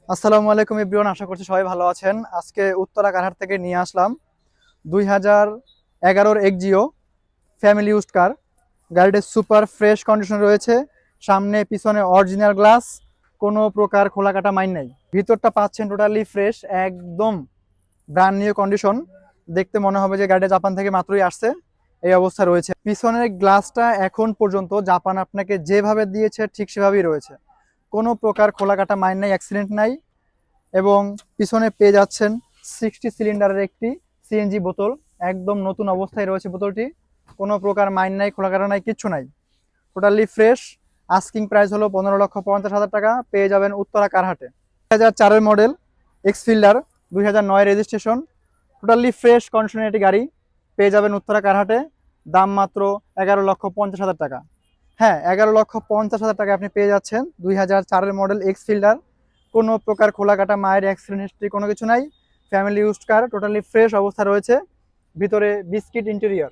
আসসালামু আলাইকুম এভরিওয়ান, আশা করছি সবাই ভালো আছেন। আজকে উত্তরা কারহাট থেকে নিয়ে আসলাম 2011-এর এক্সিও ফ্যামিলি ইউজড কার। গাড়িটি সুপার ফ্রেশ কন্ডিশন রয়েছে, সামনে পিছনে অরিজিনাল গ্লাস, কোনো প্রকার খোলা কাটা মাইন নাই। ভিতরটা পাচ্ছেন টোটালি ফ্রেশ, একদম ব্র্যান্ড নিউ কন্ডিশন। দেখতে মনে হবে যে গাড়িটা জাপান থেকে মাত্রই আসছে, এই অবস্থা রয়েছে। পিছনের গ্লাসটা এখন পর্যন্ত জাপান আপনাকে যেভাবে দিয়েছে ঠিক সেভাবেই রয়েছে, কোনো প্রকার খোলা কাটা মাইন নাই, অ্যাক্সিডেন্ট নাই। এবং পিছনে পেয়ে যাচ্ছেন 60 সিলিন্ডারের একটি সিএনজি বোতল, একদম নতুন অবস্থায় রয়েছে বোতলটি, কোনো প্রকার মাইন নাই, খোলা কাটা নাই, কিচ্ছু নাই, টোটালি ফ্রেশ। আস্কিং প্রাইস হলো 15,50,000 টাকা। পেয়ে যাবেন উত্তরা কারহাটে। 2004-এর model X Fielder, 2009 registration, totally fresh কন্ডিশনের একটি গাড়ি পেয়ে যাবেন উত্তরা কারহাটে। দাম মাত্র 11,50,000 টাকা। হ্যাঁ, 11,50,000 টাকা আপনি পেয়ে যাচ্ছেন 2004-এর মডেল এক্সফিল্ডার। কোনো প্রকার খোলা কাটা মায়ের অ্যাক্সিডেন্ট হিস্ট্রি কোনো কিছু নাই, family used car, totally fresh অবস্থা রয়েছে। ভিতরে বিস্কিট ইন্টেরিয়র,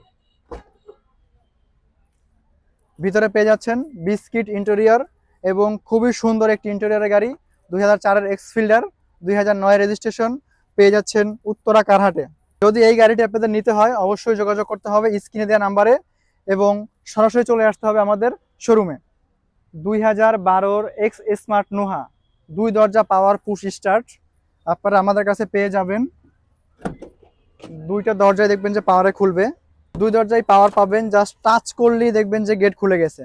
ভিতরে পেয়ে যাচ্ছেন বিস্কিট ইন্টেরিয়র এবং খুবই সুন্দর একটি ইন্টেরিয়রের গাড়ি। 2004-এর এক্সফিল্ডার, 2009 রেজিস্ট্রেশন, পেয়ে যাচ্ছেন উত্তরা কারহাটে। যদি এই গাড়িটি আপনাদের নিতে হয় অবশ্যই যোগাযোগ করতে হবে স্ক্রিনে দেওয়া নাম্বারে এবং সরাসরি চলে আসতে হবে আমাদের শোরুমে। 2012-র এক্স স্মার্ট নোহা, 2 দরজা পাওয়ার পুশ স্টার্ট আপনারা আমাদের কাছে পেয়ে যাবেন। দুইটা দরজায় দেখবেন যে পাওয়ারে খুলবে, 2 দরজায় পাওয়ার পাবেন, জাস্ট টাচ করলেই দেখবেন যে গেট খুলে গেছে।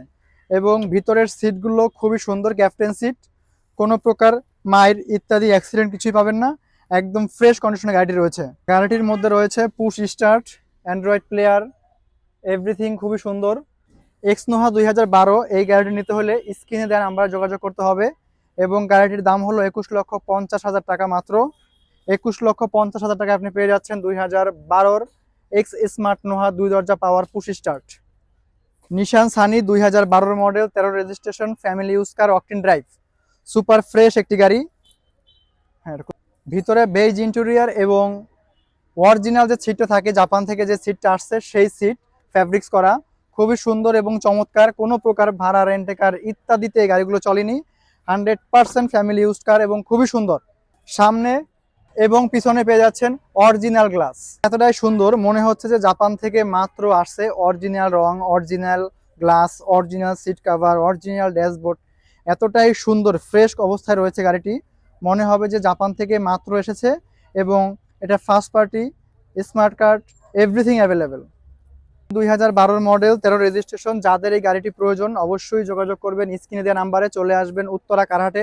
এবং ভিতরের সিটগুলো খুবই সুন্দর, ক্যাপ্টেন সিট, কোনো প্রকার মাইর ইত্যাদি অ্যাক্সিডেন্ট কিছুই পাবেন না, একদম ফ্রেশ কন্ডিশনে গাড়িটি রয়েছে। গাড়িটির মধ্যে রয়েছে push start, Android player, everything খুবই সুন্দর। এক্স নোহা 2012, এই গাড়িটি নিতে হলে স্ক্রিনে দেওয়া নাম্বারে যোগাযোগ করতে হবে এবং গাড়িটির দাম হলো 21,50,000 টাকা মাত্র। 21,50,000 টাকা আপনি পেয়ে যাচ্ছেন 2012-র এক্স স্মার্ট নোহা 2 দরজা power push start. Nissan Sunny, 2012-র model, 13 registration, family use car, octane drive, super fresh একটি গাড়ি। হ্যাঁ, ভিতরে বেজ ইন্টেরিয়র এবং অরিজিনাল যে সিটটা থাকে জাপান থেকে, যে সিটটা আসছে সেই সিট ফ্যাব্রিক্স করা, খুবই সুন্দর এবং চমৎকার। কোনো প্রকার ভাড়া, রেন্টেকার ইত্যাদিতে এই গাড়িগুলো চলেনি, 100% ফ্যামিলি ইউজ কার এবং খুবই সুন্দর। সামনে এবং পিছনে পেয়ে যাচ্ছেন অরিজিনাল গ্লাস, এতটাই সুন্দর মনে হচ্ছে যে জাপান থেকে মাত্র আসছে। অরিজিনাল রং, original glass, original seat cover, original dashboard, এতটাই সুন্দর ফ্রেশ অবস্থায় রয়েছে গাড়িটি, মনে হবে যে জাপান থেকে মাত্র এসেছে। এবং এটা first party, smart card, everything available. 2012-র মডেল, 13 রেজিস্ট্রেশন, যাদের এই গাড়িটি প্রয়োজন অবশ্যই যোগাযোগ করবেন স্ক্রিনে দেওয়া নাম্বারে, চলে আসবেন উত্তরা কারহাটে।